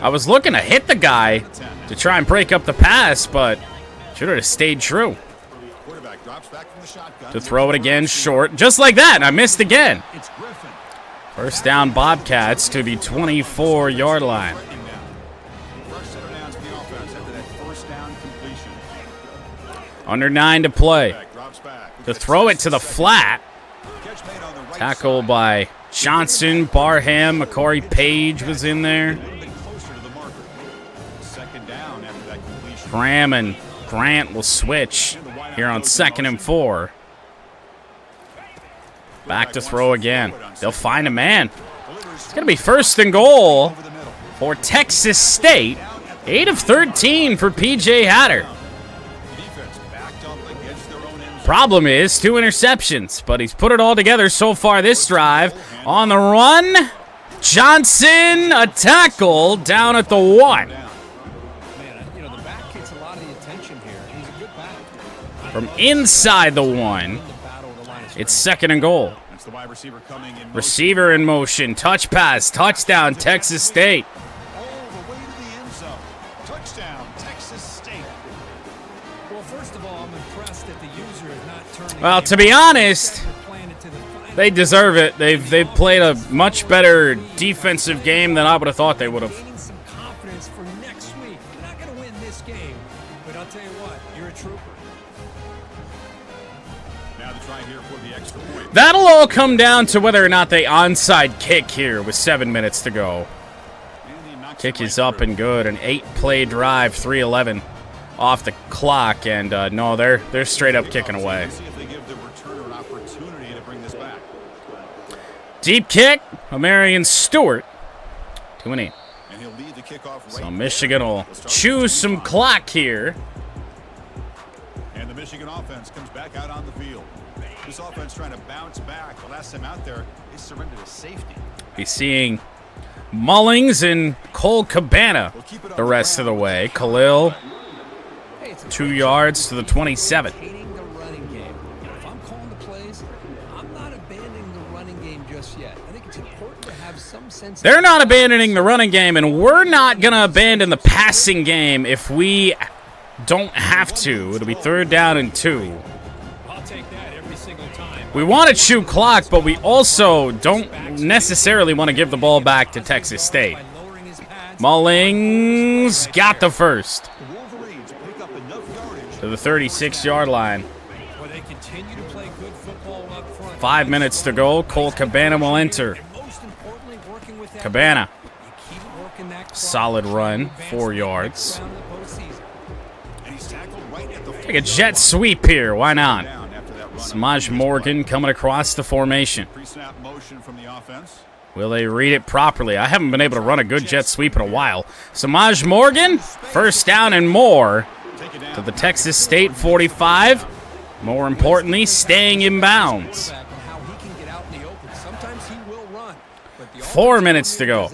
I was looking to hit the guy to try and break up the pass, but should have stayed true. Quarterback drops back from the shotgun. To throw it again short, just like that, and I missed again. It's Griffin. First down, Bobcats to the 24-yard line. First set of downs for the offense after that first down completion. Under 9 to play. Back drops back. To throw it to the flat. Catch made on the right Tackle side. by Johnson, Barham, McCory Page was in there. A little bit closer to the marker. Second down after that completion. Graham and Grant will switch here on 2nd and 4. Back to throw again. They'll find a man. It's going to be 1st and goal Over the middle. for Texas State. 8 of 13 for P.J. Hatter. The defense backed up against their own end zone. Problem is 2 interceptions, but he's put it all together so far this drive. On the run, Johnson, a tackle down at the 1. Man, you know, the back gets a lot of the attention here. He's a good back. From inside the 1, The battle of the line of it's 2nd and goal. That's the wide receiver coming in. Receiver in motion, touch pass, touchdown, Texas State. All the way to the end zone. Touchdown, Texas State. Well, first of all, I'm impressed that the user is not turning. Well, to be honest, they deserve it. They've played a much better defensive game than I would have thought they would have. Gaining some confidence for next week. You're not going to win this game, but I'll tell you what, you're a trooper. Now to try here for the extra point. That'll all come down to whether or not they onside kick here with 7 minutes to go. And he knocks Kick it is right up through. and good. An 8-play drive, 3:11 off the clock, and no, they're straight up kicking away. See if they give the returner an opportunity to bring this back. Deep kick, Marion Stewart to an 8. And he'll lead the kickoff right So there. Michigan will They'll start choose with some 2-5. clock here. And the Michigan offense comes back out on the field. This offense trying to bounce back. The last time out there, they surrendered to safety. Be seeing Mullings and Cole Cabana the rest of the way. Khalil, Hey, it's a 2 yards to the 27. Hating the running game. You know, if I'm calling the plays, I'm not abandoning the running game just yet. I think it's important to have some sense. They're not abandoning the running game, and we're not going to abandon the passing game if we don't have to. It'll be 3rd down and 2. I'll take that every single time. We want to chew clock, but we also don't necessarily want to give the ball back to Texas State. By lowering his pads. Mullings got the first The Wolverines pick up enough yardage. to the 36-yard line. Where they continue to play good football up front. 5 minutes to go. Cole Cabana will enter. And most importantly, working with that Cabana, you keep working that clock. solid run, Advance 4 the yards. next round of the postseason. And he's tackled right at the Take a jet sweep here. Why not? down after that run. Samaj Morgan coming across the formation. Pre-snap motion from the offense. Will they read it properly? I haven't been able to run a good jet sweep in a while. Samaj Morgan, first down and more to the Texas State 45. More importantly, staying in bounds. 4 minutes to go.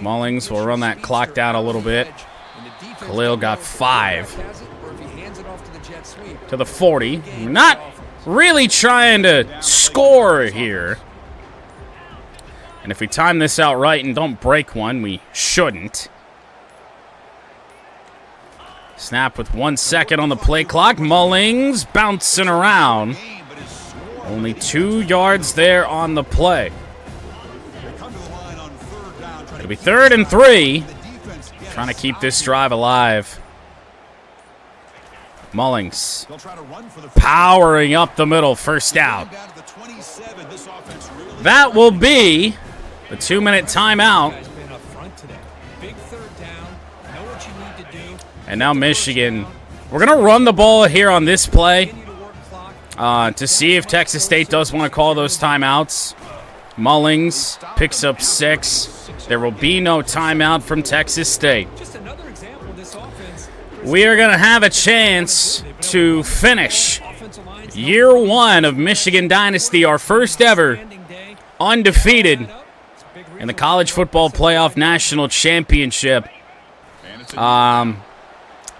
Mullings will run that clock down a little bit. Khalil got 5 to the 40. We're not really trying to score here. And if we time this out right and don't break one, we shouldn't. Snap with 1 second on the play clock. Mullings bouncing around. Only 2 yards there on the play. It'll be 3rd and 3. Trying to keep this drive alive. Mullings powering up the middle, first down. That will be the 2-minute timeout. And now Michigan, we're going to run the ball here on this play to see if Texas State does want to call those timeouts. Mullings picks up 6. There will be no timeout from Texas State. We are going to have a chance to finish year 1 of Michigan Dynasty, our first ever undefeated in the College Football Playoff National Championship.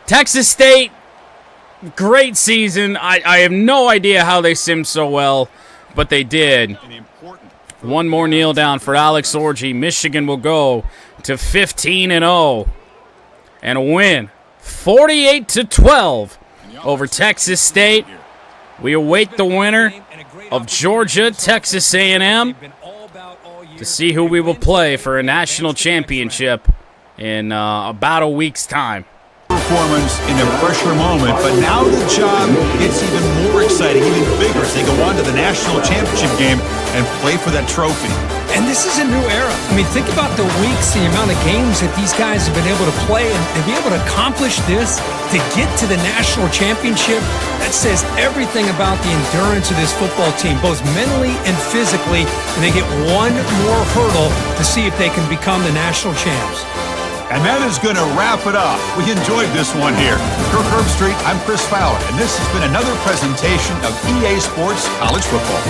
Texas State, great season. I have no idea how they simmed so well, but they did. One more kneel down for Alex Orji. Michigan will go to 15-0 and win 48-12 over Texas State. We await the winner of Georgia, Texas A&M, to see who we will play for a national championship in about a week's time. Performance in a pressure moment, but now the job gets even more exciting, even bigger as they go on to the national championship game and play for that trophy. And this is a new era. I mean, think about the weeks, the amount of games that these guys have been able to play, and to be able to accomplish this, to get to the national championship, that says everything about the endurance of this football team, both mentally and physically, and they get one more hurdle to see if they can become the national champs. And that is going to wrap it up. We enjoyed this one here. Kirk Herbstreit, I'm Chris Fowler, and this has been another presentation of EA Sports College Football.